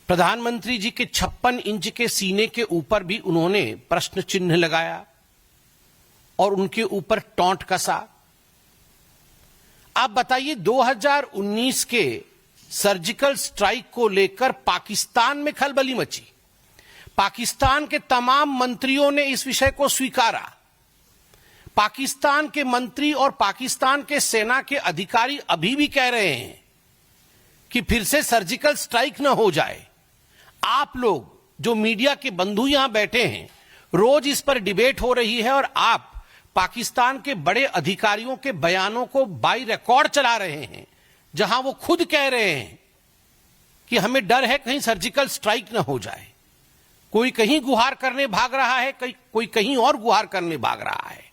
प्रधानमंत्री जी के 56 इंच के सीने के ऊपर भी उन्होंने प्रश्न चिन्ह लगाया और उनके ऊपर टॉन्ट कसा। आप बताइए, 2019 के सर्जिकल स्ट्राइक को लेकर पाकिस्तान में खलबली मची। पाकिस्तान के तमाम मंत्रियों ने इस विषय को स्वीकारा। पाकिस्तान के मंत्री और पाकिस्तान के सेना के अधिकारी अभी भी कह रहे हैं कि फिर से सर्जिकल स्ट्राइक न हो जाए। आप लोग जो मीडिया के बंधु यहां बैठे हैं, रोज इस पर डिबेट हो रही है और आप पाकिस्तान के बड़े अधिकारियों के बयानों को बाई रिकॉर्ड चला रहे हैं, जहां वो खुद कह रहे हैं कि हमें डर है कहीं सर्जिकल स्ट्राइक न हो जाए। कोई कहीं गुहार करने भाग रहा है, कोई कहीं और गुहार करने भाग रहा है।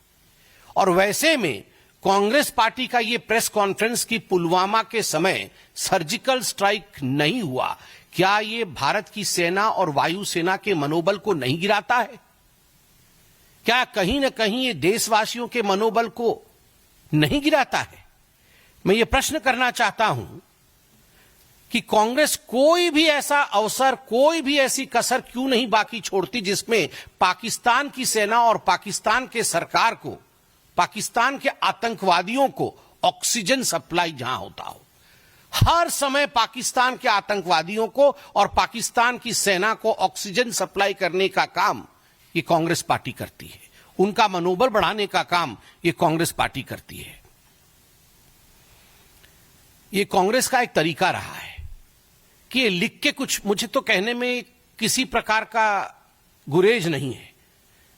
और वैसे में कांग्रेस पार्टी का यह प्रेस कॉन्फ्रेंस कि पुलवामा के समय सर्जिकल स्ट्राइक नहीं हुआ, क्या यह भारत की सेना और वायुसेना के मनोबल को नहीं गिराता है? क्या कहीं ना कहीं ये देशवासियों के मनोबल को नहीं गिराता है? मैं ये प्रश्न करना चाहता हूं कि कांग्रेस कोई भी ऐसा अवसर, कोई भी ऐसी कसर क्यों नहीं बाकी छोड़ती जिसमें पाकिस्तान की सेना और पाकिस्तान के सरकार को, पाकिस्तान के आतंकवादियों को ऑक्सीजन सप्लाई जहां होता हो। हर समय पाकिस्तान के आतंकवादियों को और पाकिस्तान की सेना को ऑक्सीजन सप्लाई करने का काम ये कांग्रेस पार्टी करती है। उनका मनोबल बढ़ाने का काम ये कांग्रेस पार्टी करती है। ये कांग्रेस का एक तरीका रहा है कि ये लिख के कुछ, मुझे तो कहने में किसी प्रकार का गुरेज नहीं है।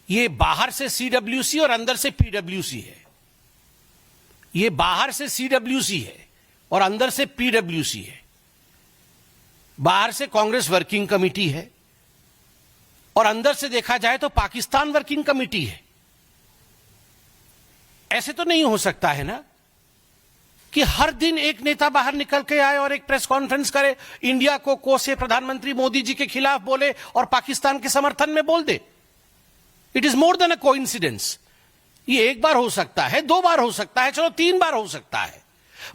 ये बाहर से सीडब्ल्यूसी और अंदर से पीडब्ल्यूसी है। ये बाहर से सीडब्ल्यूसी है और अंदर से पीडब्ल्यूसी है। बाहर से कांग्रेस वर्किंग कमेटी है और अंदर से देखा जाए तो पाकिस्तान वर्किंग कमेटी है। ऐसे तो नहीं हो सकता है ना कि हर दिन एक नेता बाहर निकल के आए और एक प्रेस कॉन्फ्रेंस करे, इंडिया को कोसे, प्रधानमंत्री मोदी जी के खिलाफ बोले और पाकिस्तान के समर्थन में बोल दे। It is more than a coincidence. ये एक बार हो सकता है, 2 बार हो सकता है, चलो 3 बार हो सकता है,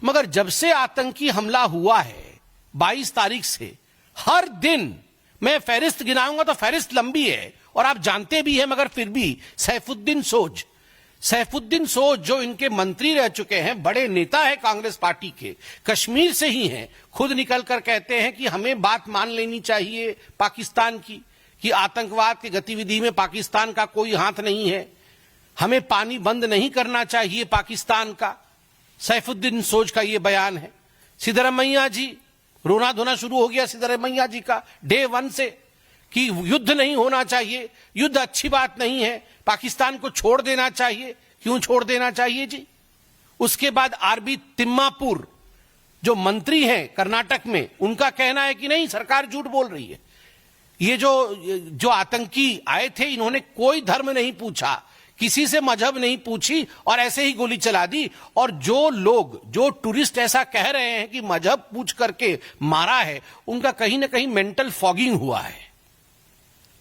मगर जब से आतंकी हमला हुआ है 22 तारीख से, हर दिन मैं फहरिस्त गिनाऊंगा तो फहरिस्त लंबी है और आप जानते भी हैं, मगर फिर भी सैफुद्दीन सोज जो इनके मंत्री रह चुके हैं, बड़े नेता है कांग्रेस पार्टी के, कश्मीर से ही हैं, खुद निकलकर कहते हैं कि हमें बात मान लेनी चाहिए पाकिस्तान की कि आतंकवाद की गतिविधि में पाकिस्तान का कोई हाथ नहीं है, हमें पानी बंद नहीं करना चाहिए पाकिस्तान का। सैफुद्दीन सोज का यह बयान है। सिद्धरमैया जी, रोना धोना शुरू हो गया सिद्धरमैया जी का डे 1 से कि युद्ध नहीं होना चाहिए, युद्ध अच्छी बात नहीं है, पाकिस्तान को छोड़ देना चाहिए। क्यों छोड़ देना चाहिए जी? उसके बाद आरबी तिम्मापुर जो मंत्री हैं कर्नाटक में, उनका कहना है कि नहीं, सरकार झूठ बोल रही है। ये जो आतंकी आए थे, इन्होंने कोई धर्म नहीं पूछा, किसी से मजहब नहीं पूछी और ऐसे ही गोली चला दी। और जो टूरिस्ट ऐसा कह रहे हैं कि मजहब पूछ करके मारा है, उनका कहीं ना कहीं मेंटल फॉगिंग हुआ है।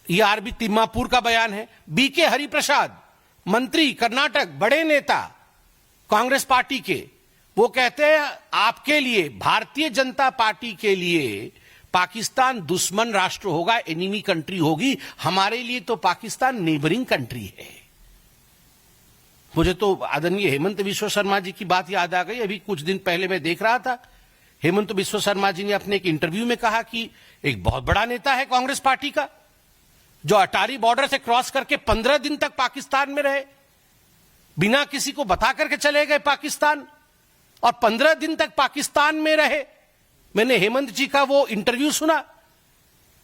यह आरबी तिम्मापुर का बयान है। बीके हरिप्रसाद, मंत्री कर्नाटक, बड़े नेता कांग्रेस पार्टी के, वो कहते हैं आपके लिए, भारतीय जनता पार्टी के लिए पाकिस्तान दुश्मन राष्ट्र होगा, एनिमी कंट्री होगी, हमारे लिए तो पाकिस्तान नेबरिंग कंट्री है। मुझे तो आदरणीय हेमंत बिस्वा शर्मा जी की बात याद आ गई। अभी कुछ दिन पहले मैं देख रहा था, हेमंत बिस्वा शर्मा जी ने अपने एक इंटरव्यू में कहा कि एक बहुत बड़ा नेता है कांग्रेस पार्टी का, जो अटारी बॉर्डर से क्रॉस करके 15 दिन तक पाकिस्तान में रहे, बिना किसी को बता करके चले गए पाकिस्तान, और 15 दिन तक पाकिस्तान में रहे। मैंने हेमंत जी का वो इंटरव्यू सुना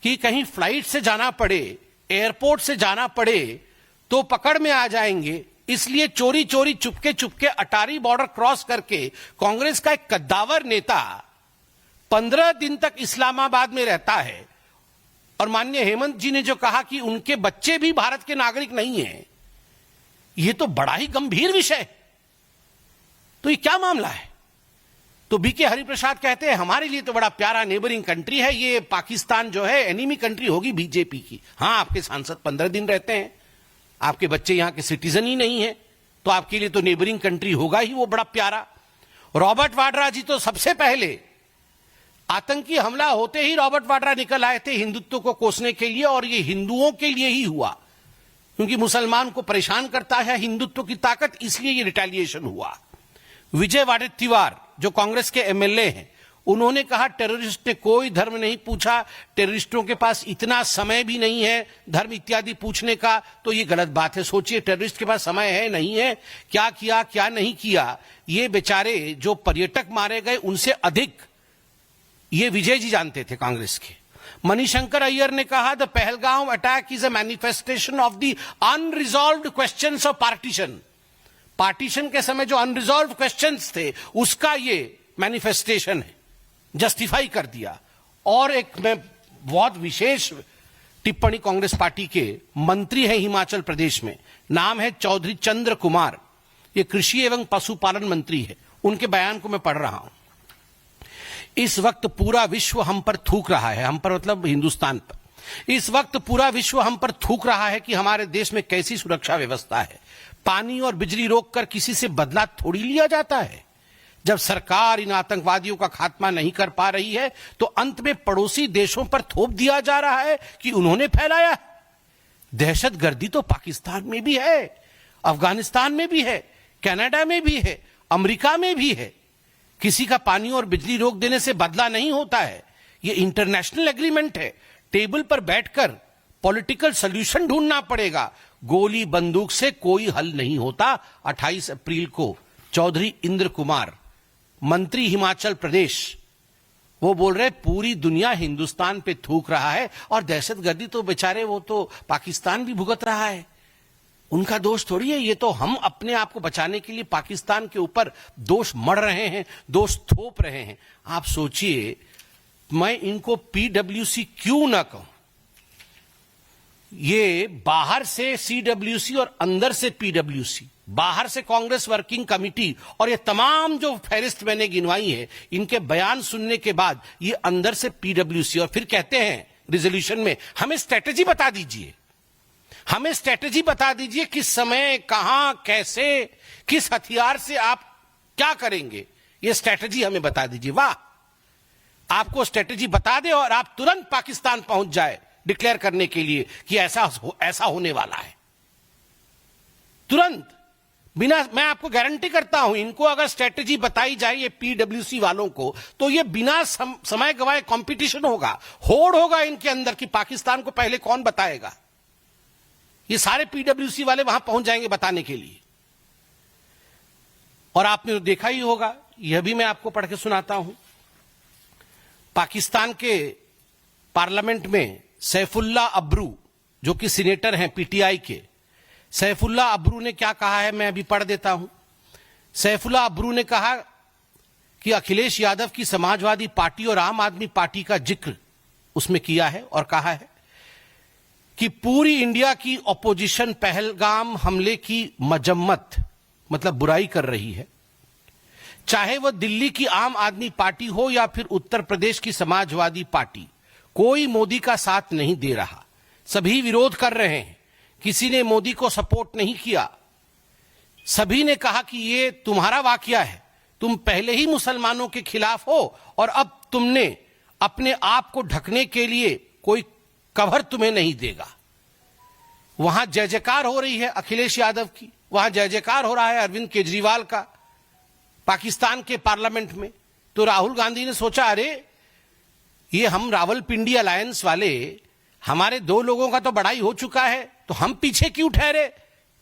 कि कहीं फ्लाइट से जाना पड़े, एयरपोर्ट से जाना पड़े तो पकड़ में आ जाएंगे, इसलिए चोरी चोरी चुपके अटारी बॉर्डर क्रॉस करके कांग्रेस का एक कद्दावर नेता 15 दिन तक इस्लामाबाद में रहता है। और माननीय हेमंत जी ने जो कहा कि उनके बच्चे भी भारत के नागरिक नहीं हैं, यह तो बड़ा ही गंभीर विषय है। तो ये क्या मामला है? तो बीके हरिप्रसाद कहते हैं हमारे लिए तो बड़ा प्यारा नेबरिंग कंट्री है, ये पाकिस्तान जो है एनिमी कंट्री होगी बीजेपी की। हां, आपके सांसद 15 दिन रहते हैं, आपके बच्चे यहां के सिटीजन ही नहीं है, तो आपके लिए तो नेबरिंग कंट्री होगा ही वो बड़ा प्यारा। रॉबर्ट वाड्रा जी तो सबसे पहले आतंकी हमला होते ही रॉबर्ट वाड्रा निकल आए थे हिंदुत्व को कोसने के लिए, और ये हिंदुओं के लिए ही हुआ, क्योंकि मुसलमान को परेशान करता है हिंदुत्व की ताकत, इसलिए ये रिटेलिएशन हुआ। विजय वडेट्टीवार जो कांग्रेस के एमएलए हैं, उन्होंने कहा टेररिस्ट ने कोई धर्म नहीं पूछा, टेररिस्टों के पास इतना समय भी नहीं है धर्म इत्यादि पूछने का। तो ये गलत बात है। सोचिए, टेररिस्ट के पास समय है नहीं है, क्या किया क्या नहीं किया। ये बेचारे जो पर्यटक मारे गए उनसे अधिक ये विजय जी जानते थे कांग्रेस के। मणिशंकर अय्यर ने कहा the Pahalgam attack is a manifestation of the unresolved questions of partition. Partition के समय जो अनरिजॉल्व्ड क्वेश्चंस थे उसका ये मैनिफेस्टेशन है, जस्टिफाई कर दिया। और एक मैं बहुत विशेष टिप्पणी कांग्रेस पार्टी के मंत्री हैं हिमाचल प्रदेश में, नाम है चौधरी चंद्र कुमार, ये कृषि एवं पशुपालन मंत्री है। उनके बयान को मैं पढ़ रहा हूं। इस वक्त पूरा विश्व हम पर थूक रहा है, हम पर मतलब हिंदुस्तान पर, इस वक्त पूरा विश्व हम पर थूक रहा है कि हमारे देश में कैसी सुरक्षा व्यवस्था है। पानी और बिजली रोककर किसी से बदला थोड़ी लिया जाता है। जब सरकार इन आतंकवादियों का खात्मा नहीं कर पा रही है तो अंत में पड़ोसी देशों पर थोप दिया जा रहा है कि उन्होंने फैलाया। दहशतगर्दी तो पाकिस्तान में भी है, अफगानिस्तान में भी है, कनाडा में भी है, अमेरिका में भी है। किसी का पानी और बिजली रोक देने से बदला नहीं होता है, यह इंटरनेशनल एग्रीमेंट है। टेबल पर बैठकर पॉलिटिकल सॉल्यूशन ढूंढना पड़ेगा, गोली बंदूक से कोई हल नहीं होता। 28 अप्रैल को चौधरी इंद्र कुमार, मंत्री हिमाचल प्रदेश, वो बोल रहे पूरी दुनिया हिंदुस्तान पे थूक रहा है, और दहशतगर्दी तो बेचारे वो तो पाकिस्तान भी भुगत रहा है, उनका दोष थोड़ी है। ये तो हम अपने आप को बचाने के लिए पाकिस्तान के ऊपर दोष मढ़ रहे हैं, दोष थोप रहे हैं। आप सोचिए, मैं इनको पीडब्ल्यूसी क्यों ना कहूं। ये बाहर से सीडब्ल्यूसी और अंदर से पीडब्ल्यूसी, बाहर से कांग्रेस वर्किंग कमेटी, और ये तमाम जो फहरिस्त मैंने गिनवाई है, इनके बयान सुनने के बाद ये अंदर से पीडब्ल्यूसी, और फिर कहते हैं रिजोल्यूशन में हमें स्ट्रेटेजी बता दीजिए, हमें स्ट्रेटेजी बता दीजिए, किस समय, कहां, कैसे, किस हथियार से आप क्या करेंगे, ये स्ट्रेटेजी हमें बता दीजिए। वाह, आपको स्ट्रेटेजी बता दे और आप तुरंत पाकिस्तान पहुंच जाए डिक्लेयर करने के लिए कि ऐसा होने वाला है। तुरंत, बिना, मैं आपको गारंटी करता हूं, इनको अगर स्ट्रेटेजी बताई जाए ये पीडब्ल्यूसी वालों को, तो ये बिना समय गवाए कंपटीशन होगा, होड़ होगा इनके अंदर कि पाकिस्तान को पहले कौन बताएगा। ये सारे पीडब्ल्यूसी वाले वहां पहुंच जाएंगे बताने के लिए। और आपने तो देखा ही होगा, यह भी मैं आपको पढ़ के सुनाता हूं। पाकिस्तान के पार्लियामेंट में सैफुल्ला अब्रू, जो कि सीनेटर हैं पीटीआई के, सैफुल्ला अब्रू ने क्या कहा है मैं अभी पढ़ देता हूं। सैफुल्ला अब्रू ने कहा कि अखिलेश यादव की समाजवादी पार्टी और आम आदमी पार्टी का जिक्र उसमें किया है, और कहा है कि पूरी इंडिया की ऑपोजिशन पहलगाम हमले की मजम्मत, मतलब बुराई कर रही है। चाहे वह दिल्ली की आम आदमी पार्टी हो या फिर उत्तर प्रदेश की समाजवादी पार्टी, कोई मोदी का साथ नहीं दे रहा, सभी विरोध कर रहे हैं। किसी ने मोदी को सपोर्ट नहीं किया। सभी ने कहा कि ये तुम्हारा वाकया है, तुम पहले ही मुसलमानों के खिलाफ हो और अब तुमने अपने आप को ढकने के लिए कोई कवर तुम्हें नहीं देगा। वहां जय जयकार हो रही है अखिलेश यादव की, वहां जय जयकार हो रहा है अरविंद केजरीवाल का पाकिस्तान के पार्लियामेंट में। तो राहुल गांधी ने सोचा, अरे ये हम रावलपिंडी अलायंस वाले, हमारे दो लोगों का तो बड़ाई हो चुका है, तो हम पीछे क्यों ठहरे।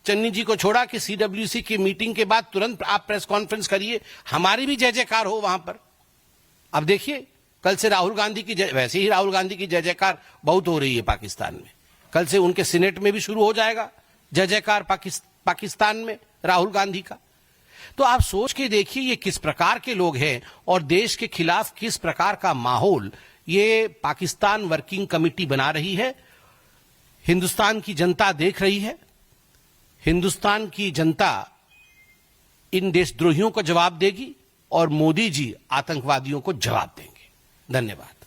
चन्नी जी को छोड़ा कि सीडब्ल्यूसी की मीटिंग के बाद तुरंत आप प्रेस कॉन्फ्रेंस करिए, हमारी भी जय जयकार हो वहां पर। अब देखिए, कल से राहुल गांधी की, वैसे ही राहुल गांधी की जय जयकार बहुत हो रही है पाकिस्तान में, कल से उनके सीनेट में भी शुरू हो जाएगा जय जयकार पाकिस्तान में राहुल गांधी का। तो आप सोच के देखिए ये किस प्रकार के लोग हैं और देश के खिलाफ किस प्रकार का माहौल ये पाकिस्तान वर्किंग कमेटी बना रही है। हिंदुस्तान की जनता देख रही है, हिंदुस्तान की जनता इन देशद्रोहियों को जवाब देगी और मोदी जी आतंकवादियों को जवाब देंगे। धन्यवाद।